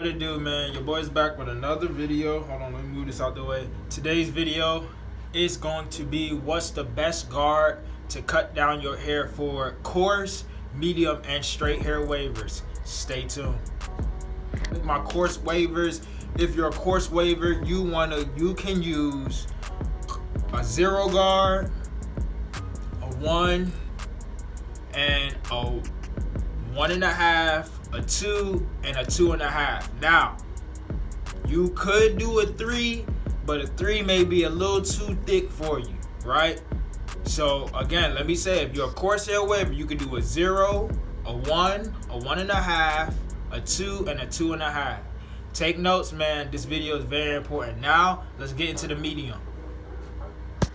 What it do, man? Your boy's back with another video. Hold on, let me move this out the way. Today's video is going to be what's the best guard to cut down your hair for coarse, medium, and straight hair wavers. Stay tuned. My coarse wavers, if you're a coarse waver, you can use a 0 guard, a 1, and a 1.5, a 2, and a 2.5. Now, you could do a 3, but a 3 may be a little too thick for you, right? So again, let me say, if you're a coarse hair waver, you could do a 0, a 1, a 1.5, a 2, and a 2.5. Take notes, man. This video is very important. Now, let's get into the medium.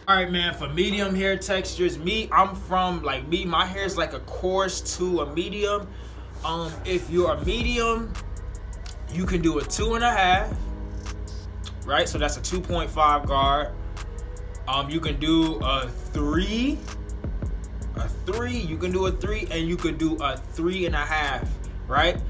All right, man, for medium hair textures, my hair is like a coarse to a medium. If you're a medium, you can do a 2.5, right? So that's a 2.5 guard. You can do a 3, you can do a 3, and you could do a 3.5, right?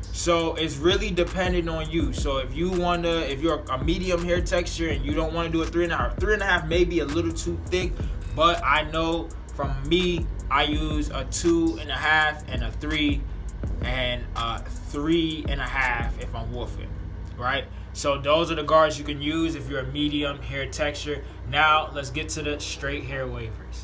So it's really dependent on you. So if you're a medium hair texture and you don't want to do a 3.5 may be a little too thick, but I know from me, I use a 2.5 and a 3 and a 3.5 if I'm woofing, right? So those are the guards you can use if you're a medium hair texture. Now let's get to the straight hair wavers.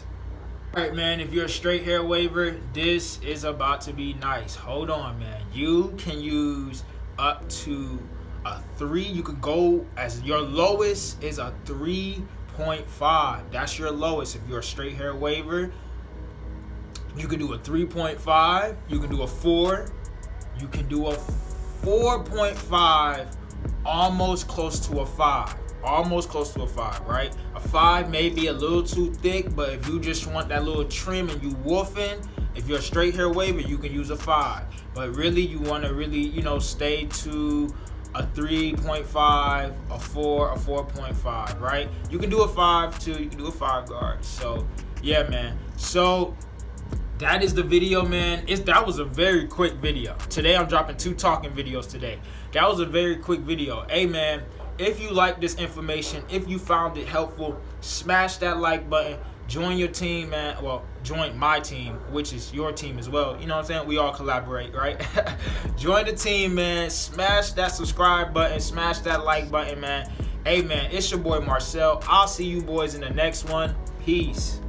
All right, man, if you're a straight hair waver, this is about to be nice. Hold on, man. You can use up to a 3. You could go as your lowest is a 3.5. That's your lowest if you're a straight hair waver. You can do a 3.5. You can do a 4. You can do a 4.5, almost close to a 5. Almost close to a 5, right? A 5 may be a little too thick, but if you just want that little trim and you woofing, if you're a straight hair waver, you can use a 5. But really, you want to really, stay to a 3.5, a 4, a 4.5, right? You can do a 5 too. You can do a 5 guard. So, yeah, man. So that is the video, man. That was a very quick video. Today, I'm dropping 2 talking videos today. That was a very quick video. Hey, man. If you like this information, if you found it helpful, smash that like button. Join your team, man. Well, join my team, which is your team as well. You know what I'm saying? We all collaborate, right? Join the team, man. Smash that subscribe button. Smash that like button, man. Hey, man, it's your boy Marcel. I'll see you boys in the next one. Peace.